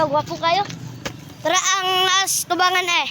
ba? Gwapo kayo? Tara ang nas tubangan eh.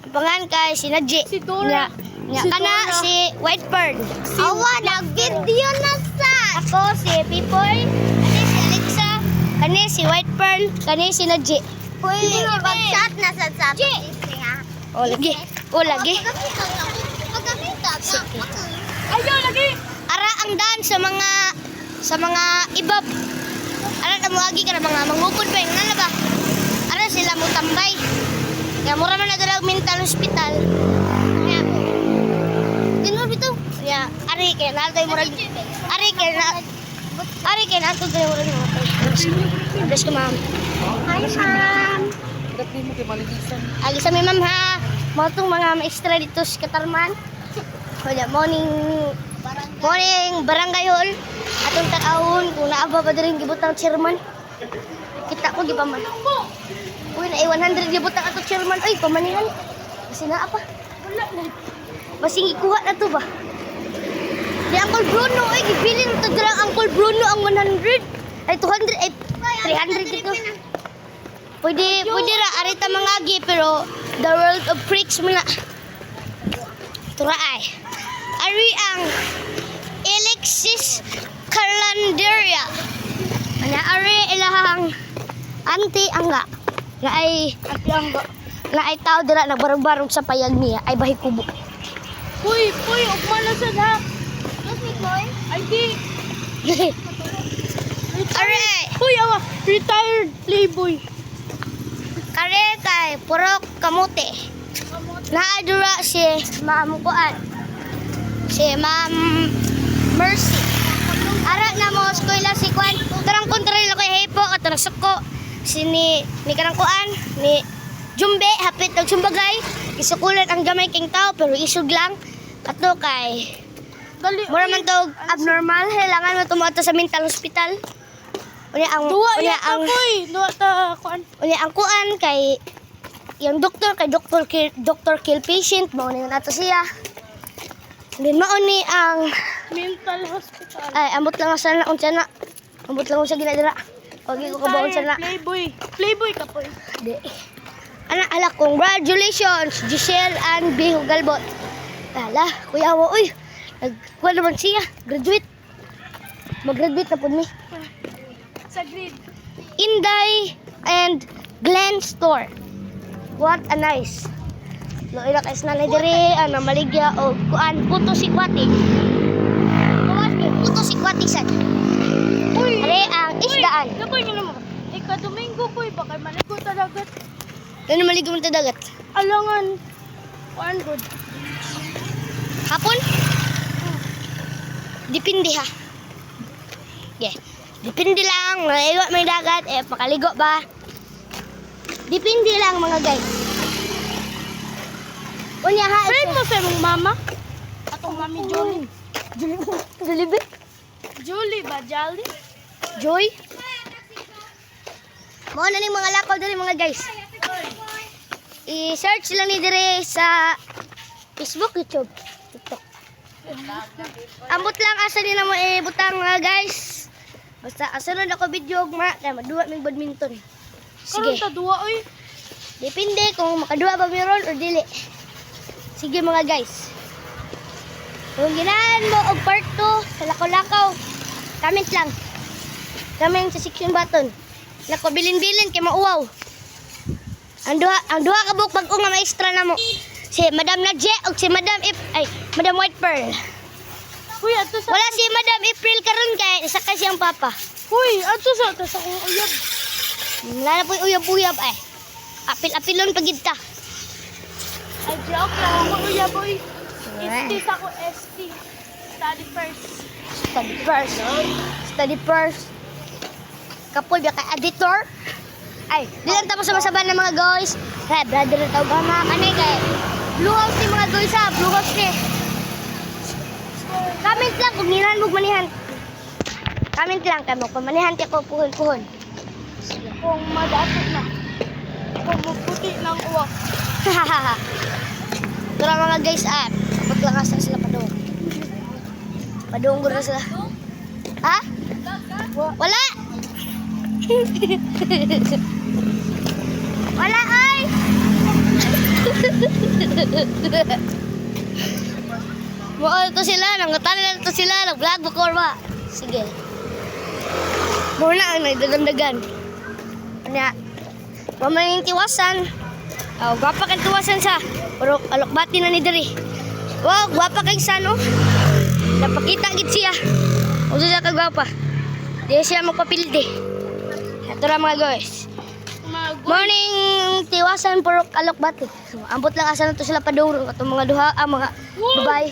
Tubangan kay si Nadji. Si Dora. Nya Si kana Dora. si White Pearl. Awa, nag-video na sa. Ako si Pipoy. Kani si Alexa. Kani si White Pearl. Kani si Nadji. Uy, mag-chat na sa chat. O lagi. O lagi. Ayaw lagi. Ara ang daan sa mga ibab. Ara na muagi ka na mga mangukod pa yung nana ba? Ara sila mo tambay. Kaya mura man nagalag mental hospital. Kaya tinuro bito. Kaya ari kaya natay murag. Ari kaya natay murag ng matay. Bless ko ma'am. Hi, ma'am. Dati mo kay maligisan. Agi sa mi ma'am ha. Mga itong mga maestra dito sa Katarman. Kaya morning barangay hall. Atong takahon kung naaba pa din gibutang chairman. Kita ko gipaman. Uy, na 100 gibutang ato chairman. Uy, pamanihan. Kasi naa pa. Wala na. Basing ikuha na to ba? Di Uncle Bruno, ay gibilin mo tagrang Uncle Bruno ang 100. Ay 200, ay 300 dito. Pwede ra arita mangagi pero the world of freaks mo na. Tura ay. Ari ang Alexis Calanderia. Ana ari ilahang auntie angga. Na ay tao dira nagbarog-barog sa payag niya ay bahi kubo. Uy, ugma na sad ha. Ay di. Are, Uy, awa, retired playboy. kare kay puro kamote. Naadura si Ma'am Kuan. Si Ma'am Mercy. Ara na mo eskwela si Kuan. Tarang kontralo kay Hepo at suko. Si ni karang Kuan ni Jumbe hapit og sumbagay. Isukulan ang gamay king tao pero isog lang. Ato kay Dali. mura man to abnormal, kailangan mo tumato sa mental hospital. Unya ang Duwa unya ya ang koy. Duwa ta kuan. unya ang kuan kay yung doktor kay doctor kill patient mo ni nato siya. Din mao ni ang Mental hospital. ay ambot lang sa na unsa na. Ambot lang sa ginadira. Pagi ko kabaon sa na. Playboy. Playboy ka po. Di. Ana ala congratulations Giselle and B. Hugalbot. Ala, kuya mo uy. Nagkuha naman siya. Graduate. Mag-graduate na po ni. Sa grade. Inday and Glen Store. What a nice. Lo ila kay na dire ana maligya og kuan puto si Kwati. Puto si Kwati sad. Uy. Are ang isdaan. Kapoy nga naman. Ika Domingo koy baka maligo ta dagat. Ano maligo mo ta dagat? Alangan. Kuan good. Hapon? Depende ha. Yeah. Depende lang. Naiwa may dagat. Eh, pakaligo ba? Depende lang mga guys. Unya ha. Friend mo sa imong mama? Atong mami Jolie. Jollibee? Julie ba? Jolly? Joy? Mo na ni mga lakaw diri mga guys. I-search lang ni dire sa Facebook, YouTube, TikTok. Ambot lang asa nila mo butang mga guys. Basta asunod ako video ugma kay maduwa mig badminton. Karon Sige. ta duwa oy. Depende kung makaduwa ba meron or dili. Sige mga guys. Kung ginahan mo og part 2 sa lakaw-lakaw, comment lang. Comment sa section button. Nako bilin-bilin kay mauwaw. Ang duha ka buk pag nga maestra na mo. Si Madam Nadje ug si Madam Madam White Pearl. Uy, ato sa Wala si Madam April karon kay isa ka siyang papa. Uy, ato sa akong uyab. Wala na po uyab-uyab ay. Apil-apilon pagid ta. Ay, joke lang ako uyab boy. ST sa ako ST. Study first. Study first. Study first. Kapoy ba kay editor? Ay, di lang tapos sa masaban ng mga guys. Hey, brother na tawag mga kanay kay Blue House ni mga guys ha. Blue House ni. Comment lang kung nilan mo manihan. Comment lang kay mo pamanihan ti ko puhon-puhon. Kung madatot na. Kung maputi ng uwak. Tara mga guys ah. Maglangasan sila padung. Padung gura sila. Ha? Wala. Wala ay. Mo to sila, nangutan na to sila, nag-vlog ba ko ba? Sige. Muna ang nagdagandagan. Kanya, mamaning tiwasan. Oh, gwapa kang tiwasan sa. Pero alokbati na ni Diri. Wow, gwapa kang sa no? Napakita gid siya. O siya ka gwapa. Di siya magpapilde. Ito na mga guys. Morning tiwasan purok alokbati. So, ambot lang asa na to sila padurong atong mga duha mga babae.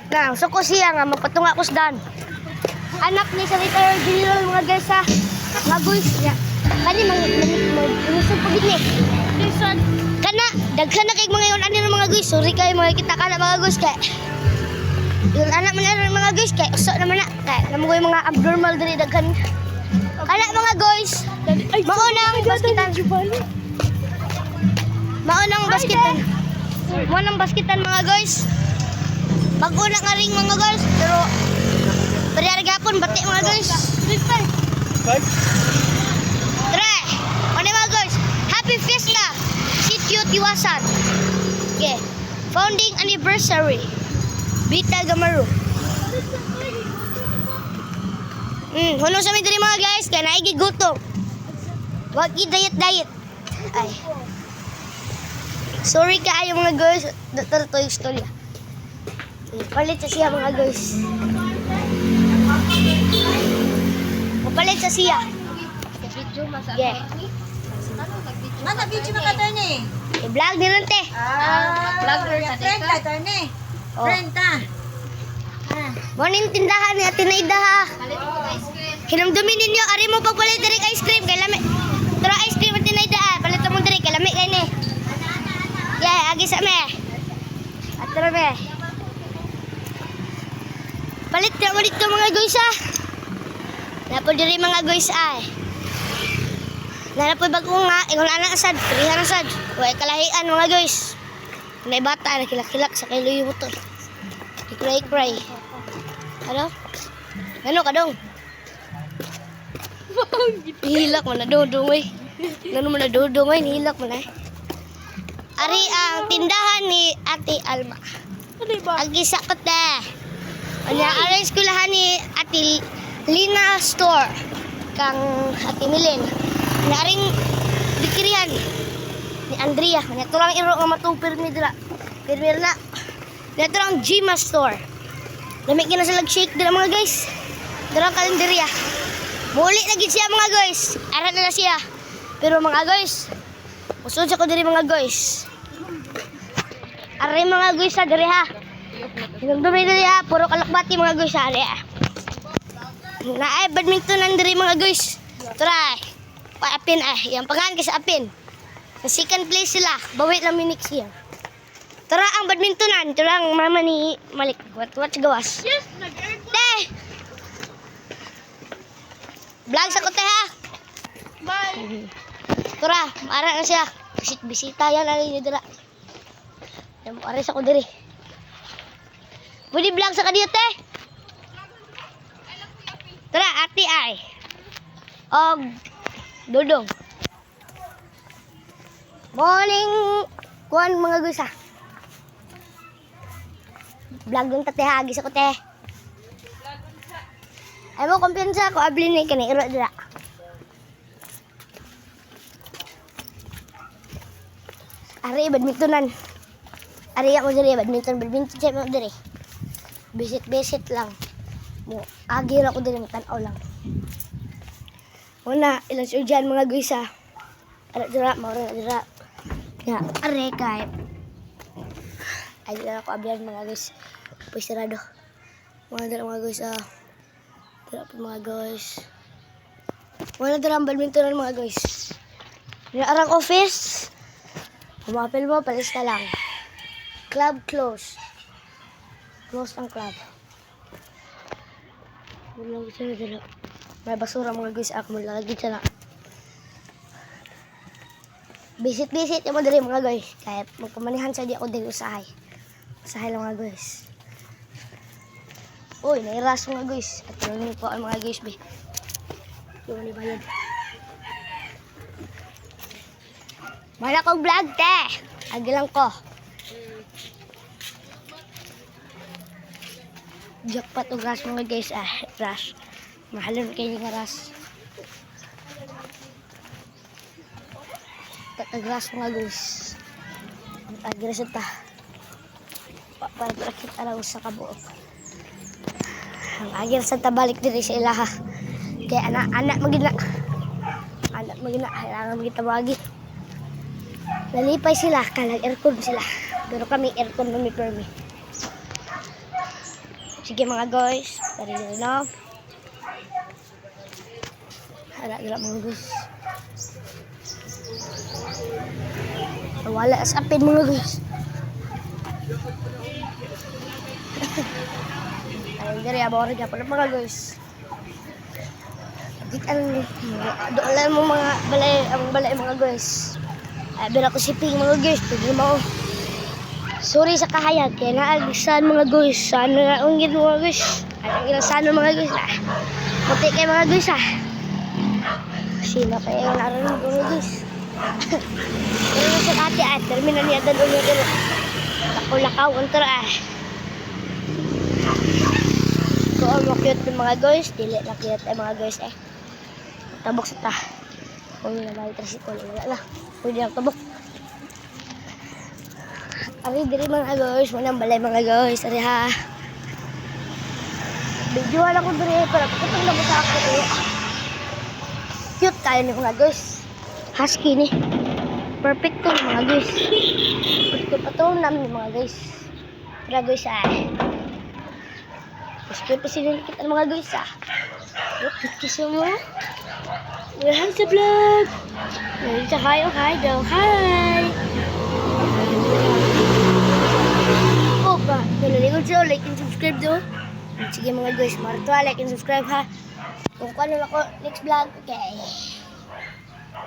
Na, so ko siya nga magpatunga ko sa dan. Anak ni sa retired general mga guys ha. Mga guys niya. Kani mag-usap po gini. Listen. Kana, daghan na kay mga yun ano mga guys. Sorry kayo mga kita kana mga guys kay. Yung anak man ano mga guys kay uso naman na. Kay naman ko yung mga abnormal diri daghan. Kana mga guys. Maunang basketan. Maunang basketan. Maunang basketan mga guys. Pag-una nga ring mga guys. Pero pari gapon bati mga guys. Listen. Tara. Ano mga guys? Happy Fiesta. Sitio Tiwasan. Okay. Founding anniversary. Bita Gamaro. Huno sa mga diri mga guys. Kaya naigi gutom. Wag i-diet. Ay. Sorry kaayo mga guys. Dito to yung istorya. Palit sa siya mga guys. Palit sa siya. Yeah. Mana video makata ni? I-vlog din lang te. Vlogger sa dito. Ni. Oh. Friend ta. Morning tindahan ni Ate Naida ha. Hinumdumin ninyo. Ari mo pagpalit diri ice cream. Kay lami. Tara ice cream Ate Naida ha. Palit mo diri. Kay lami kay ni. Yeah, agi sa me. At tara me. Palit na mo dito mga guys ha. Napo diri mga guys ay. Nanapoy bago nga, ingon anak asad, pilihan asad. Huwag kalahian mga guys. May bata, nakilak-kilak sa kay Louis Vuitton. Ikray-ikray. Ano? Ano ka dong? Hilak mo na dudong eh. Ano mo na dudong eh, hilak mo na eh. Ari ang tindahan ni Ate Alma. Ano ba? Agi sakot na. Ano, ari eskulahan ni Ate Lina Store. Kang Ate Milen. Naring dikirihan ni Andrea. Ito lang iro nga matupir ni dira. Pirmir na. Ito lang Gima Store. Lamig na sa lag-shake dira mga guys. Dira kalenderya. Muli na gid siya mga guys. Ara na siya. Pero mga guys, usod sa ko diri mga guys. Ari mga guys sa diri ha. Dumi diri ha, puro kalakbati mga guys ha. Naay badmintonan diri mga guys. Try. Apin ay, yung pangalan kasi Apin. Sa second place sila, bawi lang minik siya. Tara ang badmintonan, tara ang mama ni Malik. What gawas? Yes, nag-earn ko. Te! Vlog sa kote ha. Bye. Tara, maara na siya. Bisita yan, alin niyo dira. Yan, maara sa ko diri. Pwede vlog sa kadiyo, te? Tara, ati ay. Og Dudong. Morning kuan mga guys ha. Vlog yung tatehagi sa kote. Ay mo kumpiyansa ko abli ni kani iro dira. Ari badmintonan. Ari ako diri badminton siya mo diri. Visit lang. Mo agi ra ko diri tan-aw lang. Una, ilang siya dyan mga guys ha. Ara dira, maura na dira. Ya, are kay. Ay dira ako abyan mga guys. Pusirado. Mga dira mga guys ha. Dira po mga guys. Wala dira ang badmintonan mga guys. Dira arang office. Umapil mo, palis ka lang. Club close. Close ang club. Wala ko siya dira. May basura mga guys, ako malalagay siya na. Visit yung mga diri mga guys. Kaya magpamanihan sa di ako diri usahay. Usahay lang mga guys. Uy, nairas mga guys. At tulungan po ang mga guys be. Yung bayad. Wala kong vlog, te. Agilang ko. Jackpot o ras mga guys. Ras. Mahalon kayo nga ras. Tatagras mga guys. Ang agres ito. Para kita lang sa kabuok. Ang agres ito balik diri sa ilaha. Kaya anak magina. Anak magina. Kailangan magita bagi. Nalipay sila. Kalang aircon sila. Pero kami aircon permi. Sige mga guys. Tari na. Harap mga guys. Wala sa apin mga guys. Ay, dari abang orang dapat mga guys. Doon lang mo mga balay mga guys. Ay, bila ko siping mga guys. Hindi mo. Sorry sa kahayag. Kaya naagisan mga guys. Sana nga ungin mga guys. Ay, sana mga guys. Puti kayo mga guys Sina pa yung narinig mga guys. Pero sa ate terminal niya doon ulit. Lakaw antara So, cute ng mga guys. Dili na cute mga guys Tabok sa ta. Kung yun na may tricycle. Wala na. Pwede lang tabok. Ari diri mga guys. Manang balay mga guys. Ari ha. Videoan ako diri. Para pagkatong na sa ako. Cute tayo ni mga guys. Husky ni. Perfect to mga guys. Ito patulong namin mga guys. Para guys Subscribe pa sila kita mga guys Look, kiss mo. Hi sa vlog. Hi daw. Hi. Oh ba, nalilingod siya. Like and subscribe daw. Sige mga guys, marito like and subscribe ha. Kung ano ako next vlog. Okay.